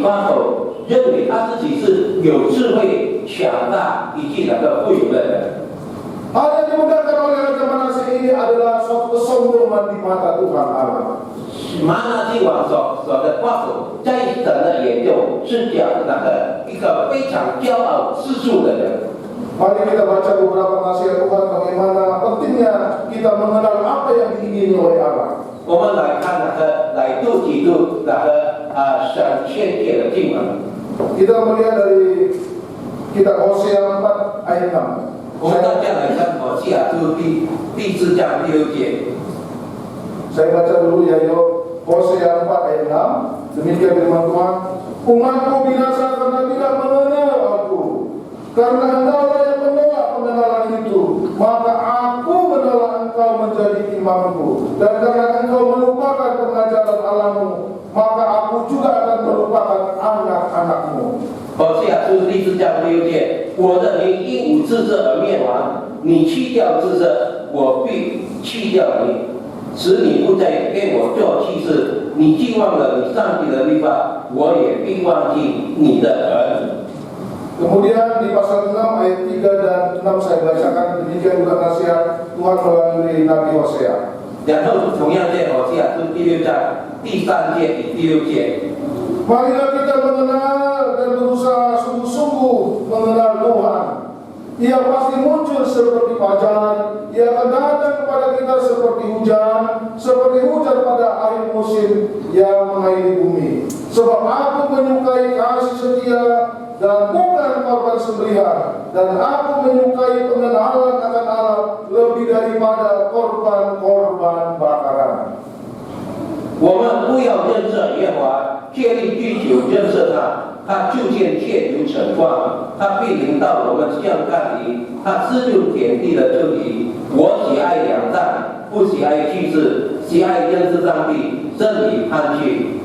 己夸口，认为他自己是有智慧、强大以及富有的人。 Hal yang dimudahkan oleh Raja Manasye ini adalah suatu kesombongan di mata Tuhan Allah. 玛拿西王所的夸口，在神的眼中是表一个非常骄傲自负的人。 Mari kita baca beberapa nasihat Tuhan bagaimana pentingnya kita mengenal apa yang diingini oleh Allah. 我们来看来读几读神献给的经文。 Kita melihat dari kitab Hosea 4 ayat 6. 我们大家来看何西阿书第4章第6节。 Saya baca dulu ya Hosea 4 ayat 6. Demikian firman Tuhan. Umatku binasa karena tidak mengenal aku. Karena engkaulah yang menolak pengenalan itu, maka aku menolak engkau menjadi imamku. Dan karena engkau melupakan pengajaran Allahmu, maka aku juga akan melupakan anak-anakmu. 何西阿书第4章第6节，我的民因无智者而灭亡，你弃掉智者，我必弃掉你，使你不再跟我做祭司。你既忘了你上帝的律法，我也必忘记你的儿女。 Kemudian di pasal 6 ayat 3 dan 6 saya bacakan demikian juga nasihat Tuhan melalui Nabi Hosea. 然后同样在何西阿书第6章第3节与第6节。 Marilah kita mengenal dan berusaha sungguh-sungguh mengenal Tuhan. Ia pasti muncul seperti fajar. Ia akan datang kepada kita seperti hujan pada akhir musim yang mengairi bumi. Sebab aku menyukai kasih setia dan bukan korban sembelihan, dan aku menyukai pengenalan akan Allah lebih daripada korban-korban bakaran. 我们不要认识耶和华，竭力追求认识他，他就见切流晨光，他必领到我们向看你，他施救田地的真理。我喜爱良善，不喜爱祭祀，喜爱认识上帝，真理安居。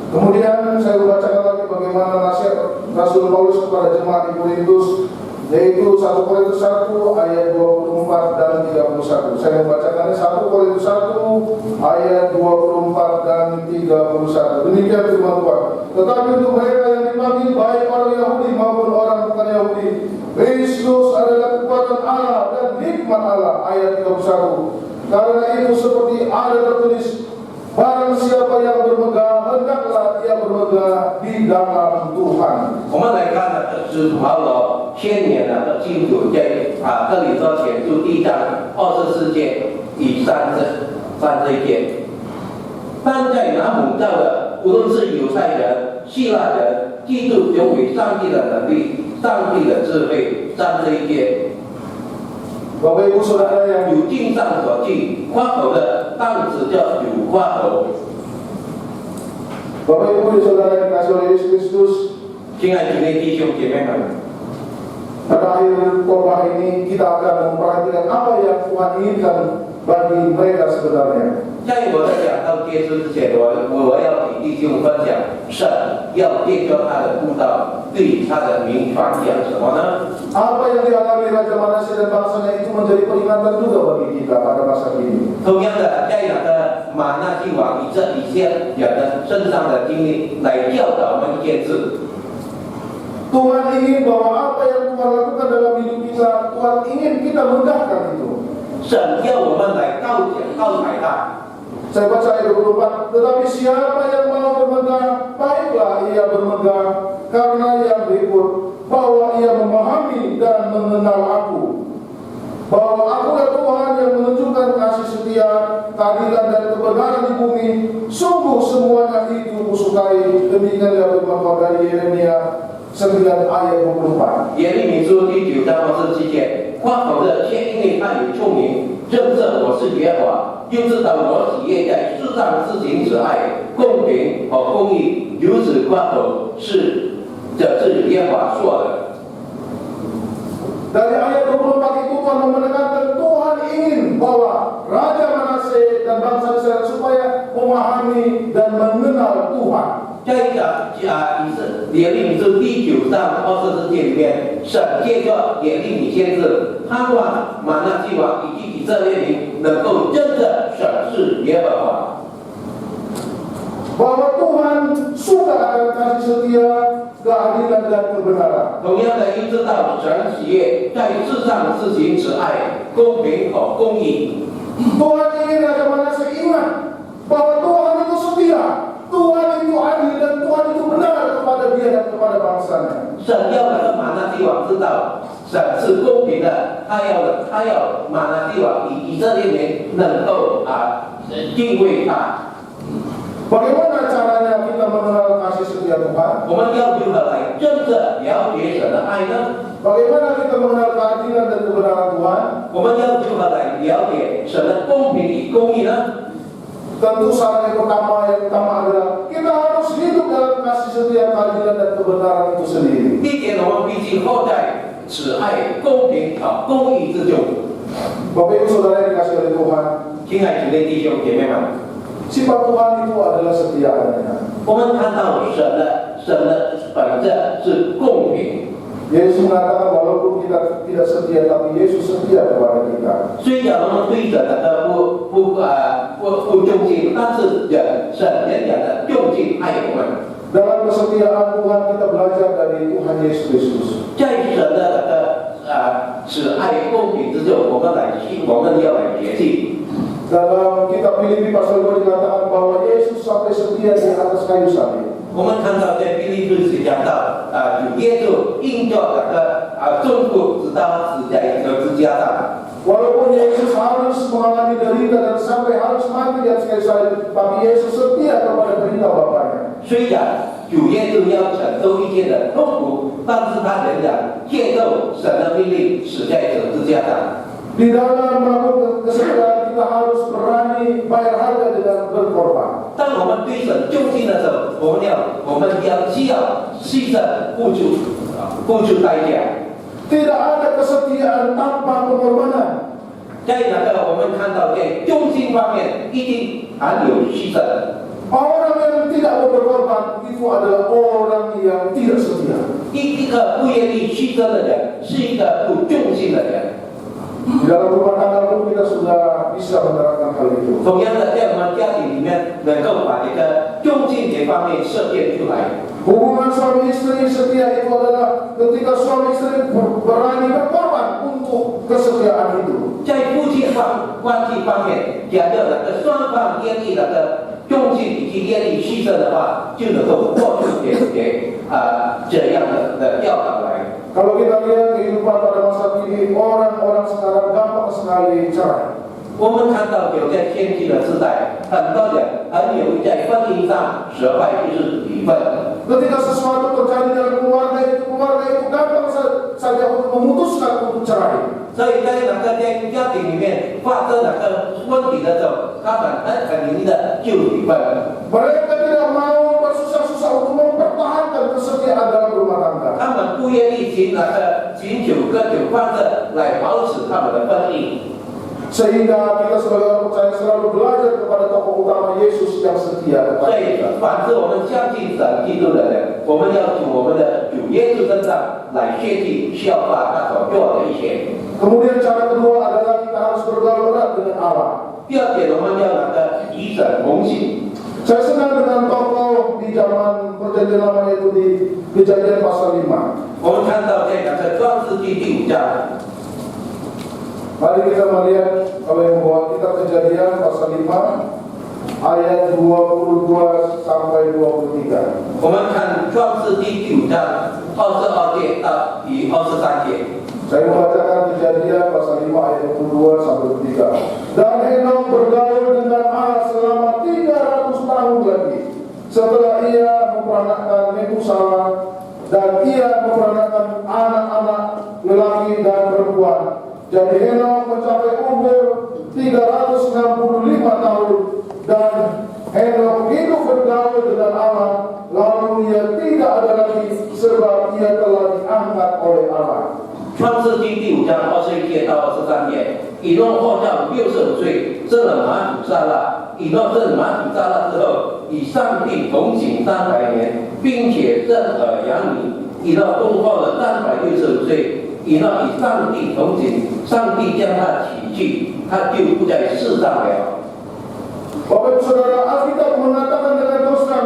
Kemudian saya bacakan lagi bagaimana nasihat Rasul Paulus kepada jemaat di Korintus, yaitu 1 Korintus 1 ayat 24 dan 31. Saya membacakannya 1 Korintus 1 ayat 24 dan 31. Demikian firman Tuhan. Tetapi untuk mereka yang dipanggil baik orang Yahudi maupun orang bukan Yahudi, Kristus adalah kekuatan Allah dan hikmat Allah. Ayat 31. Karena itu seperti ada tertulis, barang siapa yang bermegah, hendaklah ia bermegah di dalam Tuhan. 我们来看使徒保罗宣言清楚在哥林多前书第1章24节与31节。但在那蒙召的，无论是犹太人、希腊人，记住有为上帝的能力、上帝的智慧。31节。 Bapak Ibu Saudara yang 有经上所记，夸口的当指叫有夸口。 Bapak Ibu Saudara yang dikasihi oleh Yesus Kristus, 亲爱的弟兄姐妹们， pada akhir khotbah ini kita akan memperhatikan apa yang Tuhan inginkan bagi mereka sebenarnya. 在我的讲道结束之前，我要与弟兄分享，神要借着他的布道，对他的民传讲什么呢？ Apa yang dialami Raja Manasye dan bangsanya itu menjadi peringatan juga bagi kita pada masa ini. 同样的，在玛拿西王以这一些人的身上的经历来教导我们一件事。 Tuhan ingin bahwa apa yang Tuhan lakukan dalam hidup kita, Tuhan ingin kita mudahkan itu. 神要我们来告白他。 Saya baca ayat 24. Tetapi siapa yang mau bermegah, baiklah ia bermegah, karena ia berikut bahwa ia memahami dan mengenal aku. Bahwa akulah Tuhan yang menunjukkan kasih setia, keadilan dan kebenaran di bumi. Sungguh semuanya itu kusukai. Demikianlah firman Tuhan dari Yeremia 9 ayat 24. 耶利米书第9章27节，夸口的却因为他有聪明，认识我是耶和华，又知道我喜悦在世上施行慈爱、公平和公义，如此夸口这是耶和华说的。 Dari ayat 24 itu Tuhan menekankan Tuhan ingin bahwa Raja Manasye dan bangsa Israel supaya memahami dan mengenal Tuhan. 在耶利米书第9章24节里面，神借着耶利米先知盼望玛拿西王以及以色列民能够真的审视耶和华。bahwa Tuhan suka akan kasih setia, keadilan dan kebenaran. 同样的，应知道神喜悦在世上施行慈爱、公平和公义。 Tuhan ingin Raja Manase ingat bahwa Tuhan itu setia, Tuhan itu adil dan Tuhan itu benar kepada dia dan kepada bangsanya. 神要那个马拿地王知道，神是公平的，他要马拿地王以色列民能够敬畏他。 Bagaimana caranya kita mengenal kasih setia Tuhan? 我们要如何来真正了解神的爱呢？ Bagaimana kita mengenal keadilan dan kebenaran Tuhan? 我们要如何来了解神的公平与公义呢？ Tentu saran yang pertama adalah kita harus hidup dalam kasih setia, keadilan dan kebenaran itu sendiri. 第一点，我们必须活在慈爱、公平和公义之中。 Bapak Ibu Saudara yang dikasih oleh Tuhan, 亲爱的弟兄姐妹们， sifat Tuhan itu adalah setia adanya. 我们看到神的本质是公平。 Yesus mengatakan walaupun kita tidak setia, tapi Yesus setia kepada kita. 虽然我们对神的不忠心，但是神仍然的用心爱我们。 Dalam kesetiaan Tuhan kita belajar dari Tuhan Yesus Kristus. 在神的慈爱公平之中，我们要来学习。 Dalam kitab Filipi pasal 2 dikatakan bahwa Yesus sampai setia di atas kayu salib. 我们看到在腓立比书讲到，主耶稣应着忠服直到死在十字架上。 Walaupun Yesus harus mengalami derita dan sampai harus mati di atas kayu salib, tapi Yesus setia kepada perintah Bapaknya. 虽然主耶稣要承受一切的痛苦，但是他仍然接受神的命令，死在十字架上。 Di dalam melakukan kesetiaan kita harus berani bayar harga dengan berkorban. 当我们对神忠心的时候，我们要需要牺牲付出代价。 Tidak ada kesetiaan tanpa pengorbanan. 在我们看到在忠心方面，一定含有牺牲。 Orang yang tidak mau berkorban itu adalah orang yang tidak setia. 一个不愿意牺牲的人，是一个不忠心的人。 Di dalam rumah tangga pun kita sudah bisa menerapkan hal itu. 同样的，在我们家庭里面，能够把这个忠心这方面实践出来。 Hubungan suami istri setia itu adalah ketika suami istri berani berkorban untuk kesetiaan itu. 在夫妻关系方面，假设双方愿意忠心以及愿意牺牲的话，就能够做出这样的教导来。 Kalau kita lihat kehidupan pada masa kini, orang-orang sekarang gampang sekali cerai. 我们看到有在先进的时代，很多人很容易在婚姻上失败，就是离婚。 Ketika sesuatu terjadi dalam keluarga itu gampang saja untuk memutuskan untuk cerai. 所以在家庭里面发生问题的时候，他们很容易的就离婚。 Mereka tidak mau bersusah-susah untuk mempertahankan kesetiaan dalam rumah tangga. 他们不愿意寻求各种方式来保持他们的婚姻。 Sehingga kita sebagai orang percaya selalu belajar kepada tokoh utama Yesus yang setia. 所以，凡是我们相信神基督的人，我们要从我们的主耶稣身上来学习效法他所做的一切。 Kemudian cara kedua adalah kita harus bergaul erat dengan Allah. 第二点，我们要与神同行。 Saya senang dengan tokoh di zaman perjanjian lama itu di Kejadian pasal 5. 我们看到在创世纪第5章。 Mari kita melihat kalau yang membawa kita Kejadian pasal 5 ayat 22 sampai 23. 我们看创世纪第5章22节到第23节。 Saya membacakan Kejadian pasal 5 ayat 22 sampai 23. Dan Henok bergaul dengan Allah selama 300 tahun lagi. Setelah ia memperanakkan Metusalah dan ia memperanakkan anak-anak lelaki dan perempuan. Jadi Henok mencapai umur 365 tahun dan Henok hidup bergaul dengan Allah. Lalu ia tidak ada lagi sebab ia telah diangkat oleh Allah. 创世纪第5章21节到23节，以诺活到65岁，生了马土沙拉。以诺生了马土沙拉之后，与上帝同行300年，并且生儿养女。以诺共活了365岁。以诺与上帝同行，上帝将他提去，他就不在世上了。 Bapak Ibu Saudara, Alkitab mengatakan dengan dosa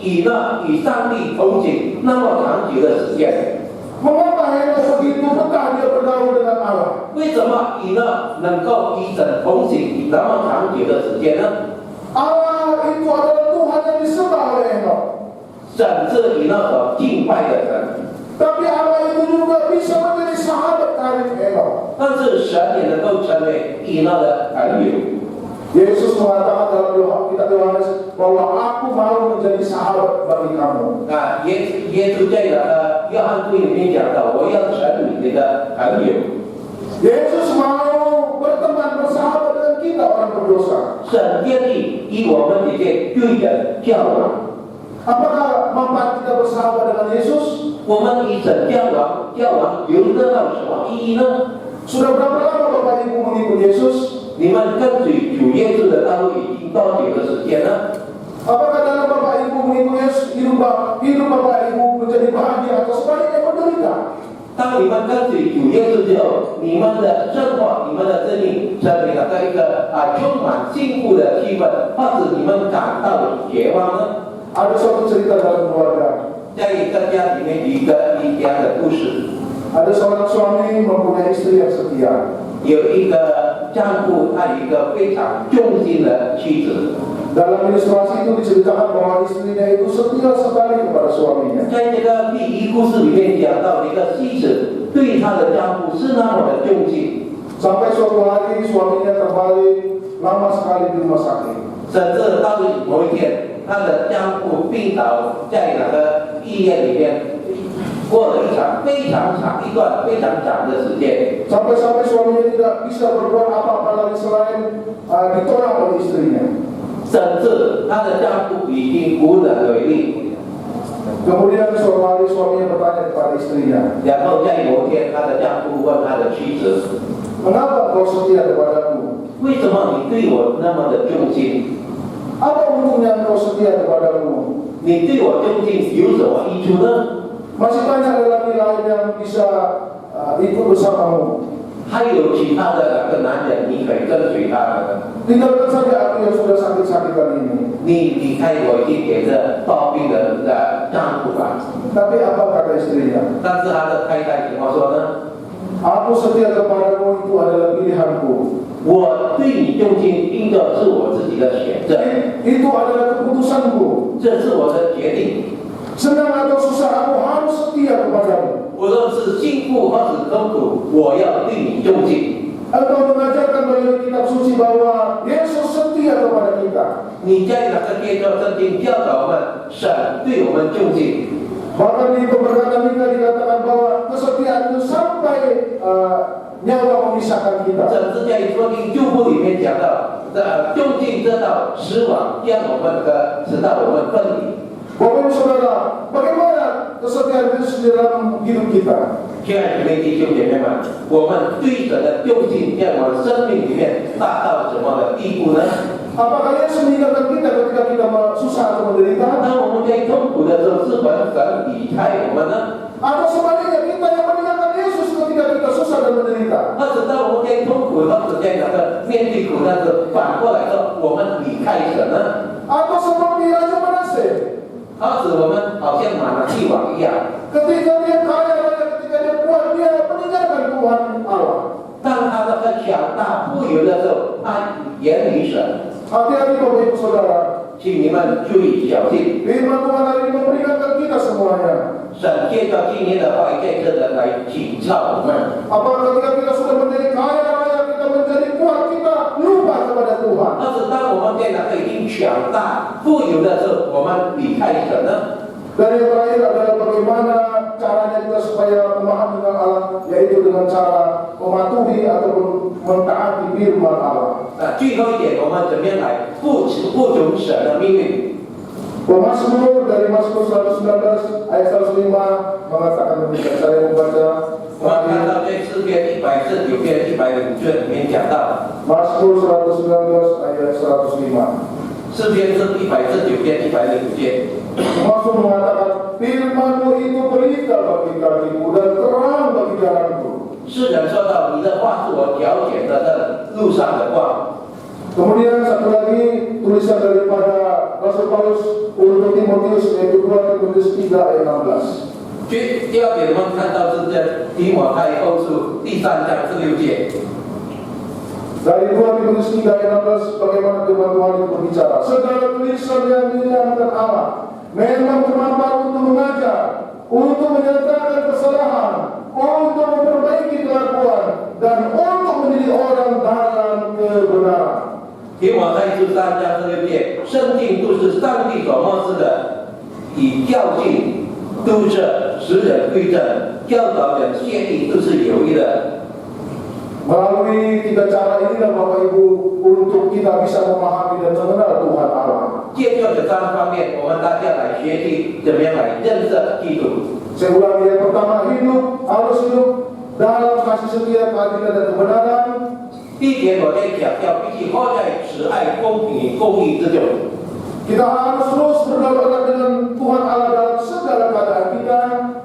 以诺与上帝同行那么长久的时间？ Mengapa Henok begitu betah dia bergaul dengan Allah? 为什么以诺能够与神同行那么长久的时间呢？ Allah itu adalah Tuhan yang disembah oleh Henok. 神是以诺所敬拜的神， Tapi Allah itu juga bisa menjadi sahabat karib Henok. 但是神也能够成为以诺的朋友。 Yesus mengatakan dalam kitab Yohanes bahwa aku mau menjadi sahabat bagi kamu. 啊，耶稣在约翰福音里面讲到，我要成为你的朋友。 Yesus mau berteman bersahabat dengan kita orang berdosa. 神愿意与我们这些罪人交往。 Apakah manfaat kita bersahabat dengan Yesus? 我们与神交往，有得到什么意义呢？ Sudah berapa lama Bapak Ibu mengikut Yesus? 你们跟随主耶稣的道路已经多久的时间呢？ Apakah dalam Bapak Ibu mengikut Yesus hidup Bapak Ibu menjadi bahagia atau sebaliknya menderita? 当你们跟随主耶稣之后，你们的生活、你们的生命成为了一个充满幸福的气氛，或者你们感到绝望呢？ Ada suatu cerita dalam keluarga. 在一个家里面有一样的故事， Ada seorang suami mempunyai istri yang setia. 有一个丈夫，他有一个非常忠心的妻子。 Dalam ilustrasi itu diceritakan bahwa istrinya itu setia sekali kepada suaminya. 在这个第一故事里面讲到，一个妻子对她的丈夫是那么的忠心， Sampai suatu hari suaminya terbalik lama sekali di rumah sakit. 甚至到某一天，她的丈夫病倒在那个医院里面，过了一段非常长的时间。 Sampai-sampai suaminya tidak bisa berbuat apa-apa lagi selain ditolak oleh istrinya. 甚至她的丈夫已经无能为力。 Kemudian suatu hari suaminya bertanya kepada istrinya, 然后在某一天，她的丈夫问她的妻子 "Mengapa kau setia kepadaku? 为什么你对我那么的忠心？ Apa untungnya kau setia kepadaku? 你对我忠心有什么益处呢？ Masih banyak lelaki lain yang bisa ikut bersamamu. 还有其他的男人，你可以跟随他的。 Tinggalkan saja aku yang sudah sakit-sakitan ini." 你离开我已经给这抱病的丈夫吧。 Tapi apa kata istrinya? 但是他的太太怎么说呢？ Aku setia kepadamu itu adalah pilihanku. 我对你忠心，应该是我自己的选择， Itu adalah keputusanku. 这是我的决定。 Senang atau susah aku harus setia kepadamu. 无论是幸福或是痛苦，我要对你忠心。 Engkau mengajarkan melalui kitab suci bahwa Yesus setia kepada kita. 你在哪个阶段圣经教导我们，神对我们忠心。 Bahkan di pemberkatan kita dikatakan bahwa kesetiaan itu sampai nyawa memisahkan kita. 甚至在说经祝福里面讲到，忠心直到死亡，将我们直到我们分离。 Bapak Ibu Saudara, bagaimana kesetiaan Yesus di dalam hidup kita? 亲爱的弟兄姐妹们，我们对神的忠心在我们生命里面达到什么的地步呢？ Apakah Yesus meninggalkan kita ketika kita susah atau menderita? 当我们在痛苦的时候，是否神离开我们呢？ Atau sebaliknya kita yang meninggalkan Yesus ketika kita susah dan menderita? 或者当我们在痛苦，或者在那个面对苦难时，反过来说，我们离开神呢？ Atau seperti Raja Manase, 或者我们好像马拿西王一样， ketika dia kaya raya, ketika dia kuat, dia meninggalkan Tuhan Allah. 当他那个强大富有的时候，他远离神。 Hati-hati Bapak Ibu Saudara, 请你们注意小心。 firman Tuhan hari ini memperingatkan kita semuanya. 神借着今年的话语，在这里来警告我们。 Apakah ketika kita sudah menjadi kaya raya, kita menjadi kuat, kita lupa kepada Tuhan? 但是当我们在那个已经强大、富有的时候，我们离开神呢？ Dan yang terakhir adalah bagaimana caranya kita supaya memahami dengan Allah, yaitu dengan cara mematuhi ataupun mentaati firman Allah. 最后一点，我们怎么样来服从神的命令？ Mazmur dari Mazmur 119 ayat 105 mengatakan demikian. Saya membaca 我们看到在诗篇149篇105卷里面讲到， Mazmur 119 ayat 105. 诗篇是149篇105卷。 Mazmur mengatakan, firman-Mu itu pelita bagi kakiku dan terang bagi jalanku. 诗人说到：“你的话是我脚前的路上的光。” Kemudian satu lagi tulisan daripada Rasul Paulus untuk Timotius yaitu 2 Timotius 3 ayat 16. 第二点，我们看到是在提摩太后书第3章16节。 Dari 2 Timotius 3 ayat 16 bagaimana firman Tuhan itu berbicara. Segala tulisan yang dinyatakan Allah memang bermanfaat untuk mengajar, untuk menyatakan kesalahan, untuk memperbaiki kelakuan, dan untuk mendidik orang dalam kebenaran. 提摩太书3章16节，圣经都是上帝所默示的，以教训、督责、使人归正、教导人谢义，都是有益的。 Melalui 3 cara inilah Bapak Ibu untuk kita bisa memahami dan mengenal Tuhan Allah. 借着这3方面，我们大家来学习怎么样来认识基督。 Saya ulangi, yang pertama harus hidup dalam kasih setia, keadilan dan kebenaran. 第一点，我在强调必须活在慈爱、公平、公义之中。 Kita harus terus berdoa dengan Tuhan Allah dalam segala keadaan kita.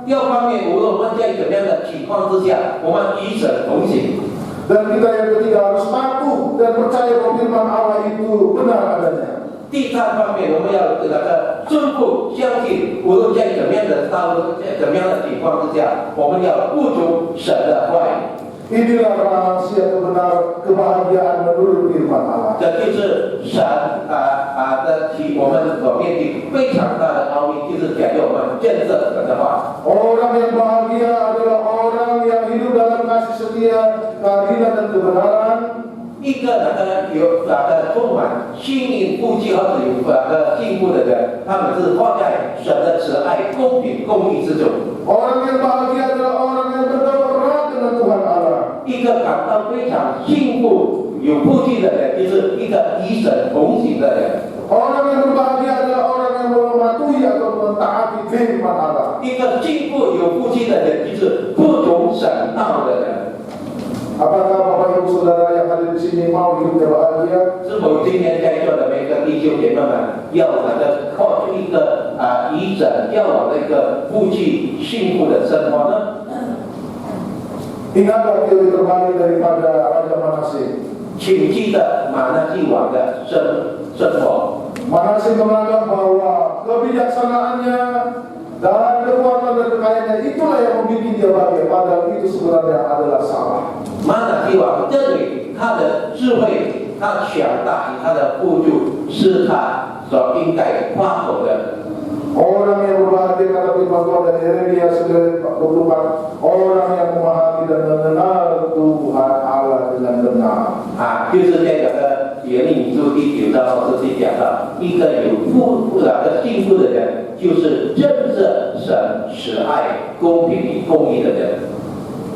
第二方面，无论我们在怎么样的情况之下，我们与神同行。 Dan kita yang ketiga harus patuh dan percaya bahwa firman Allah itu benar adanya. 第三方面，我们要遵服、相信，无论在怎么样的道路、在怎么样的情况之下，我们要不足神的话语。 Inilah rahasia kebahagiaan menurut firman Allah. 这就是神我们所面对非常大的奥秘，就是讲究我们建设神的话。 Orang yang bahagia adalah orang yang hidup dalam kasih setia, keadilan dan kebenaran. 一个充满心灵不羁和幸福的人，他们是活在神的慈爱、公平、公义之中。 Orang yang bahagia adalah orang yang berdoa erat dengan Tuhan Allah. 一个感到非常幸福、有福气的人，就是一个与神同行的人。 Orang yang berbahagia adalah orang yang mematuhi atau mentaati firman Allah. 一个幸福、有福气的人，就是不从神道的人。 Apakah Bapak Ibu Saudara yang hadir di sini mau hidupnya bahagia? 是否今天在座的每个弟兄姐妹们，要过出一个与神交往的一个福气、幸福的生活呢？ Ingatlah teori terbalik daripada Raja Manase. 请记得马拿西王的生活。 Manase menganggap bahwa kebijaksanaannya dan kekuatan dan kekayaannya itulah yang membuat dia bahagia, padahal itu sebenarnya adalah salah. 马拿西王认为他的智慧、他强大与他的富足是他所应该夸口的。 Orang yang berbahagia kata firman Tuhan dari Yeremia 9:24, orang yang memahami dan mengenal Tuhan Allah dengan benar. 就是在耶利米书第9章20节讲到，一个有幸福的人，就是真正神慈爱、公平与公义的人。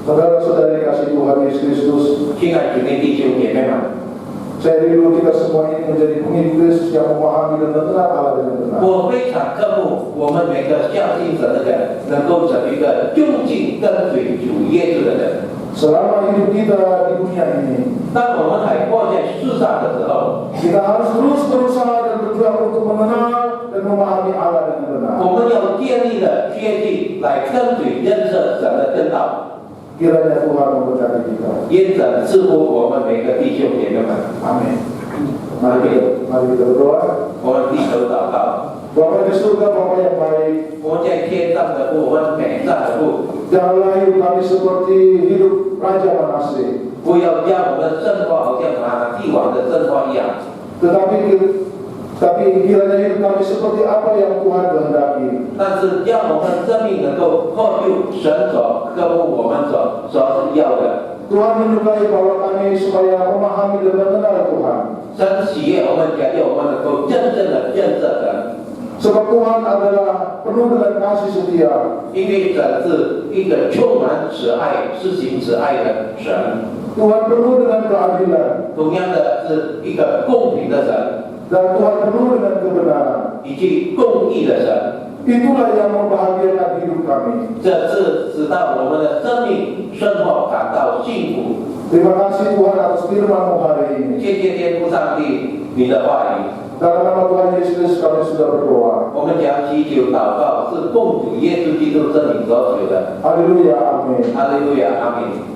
Saudara-saudari kasih Tuhan Yesus Kristus, 亲爱的弟兄姐妹们， saya rindu kita semua ini menjadi pengikut Yesus yang memahami dan mengenal Allah dengan benar. 我非常渴慕我们每个相信神的人，能够成为一个用心跟随主耶稣的人。 Selama hidup kita di dunia ini, 当我们还活在世上的时候， kita harus terus berusaha dan berjuang untuk mengenal dan memahami Allah dengan benar. 我们要建立的贴近来跟随认识神的正道。 Kiranya Tuhan memberkati kita. 因神赐福我们每个弟兄姐妹们。 Amin. Mari kita berdoa. 我们低头祷告。 Bapa di surga, Bapa yang baik, 我们在天上的父，我们美善的父， janganlah hidup kami seperti hidup Raja Manase. 不要将我们的生活好像马拿西王的生活一样， Tapi kiranya hidup kami seperti apa yang Tuhan kehendaki. 但是让我们生命能够获救神所科目我们所要的。 Tuhan menyukai bahwa kami supaya memahami dan mengenal Tuhan. 神喜悦我们，感觉我们能够真正的认识神。 Sebab Tuhan adalah penuh dengan kasih setia. 因为神是一个充满慈爱、施行慈爱的神， Tuhan penuh dengan keadilan. 同样的是一个公平的神， Dan Tuhan penuh dengan kebenaran. 以及公义的神。 Itulah yang membahagiakan hidup kami. 这是使到我们的生命生活感到幸福。 Terima kasih Tuhan atas firman-Mu hari ini. 谢谢天父上帝，你的话语。 Dalam nama Tuhan Yesus kami sudah berdoa. 我们将祈求祷告是奉主耶稣基督圣名所求的。 Haleluya, amin. 哈利路亚，阿门。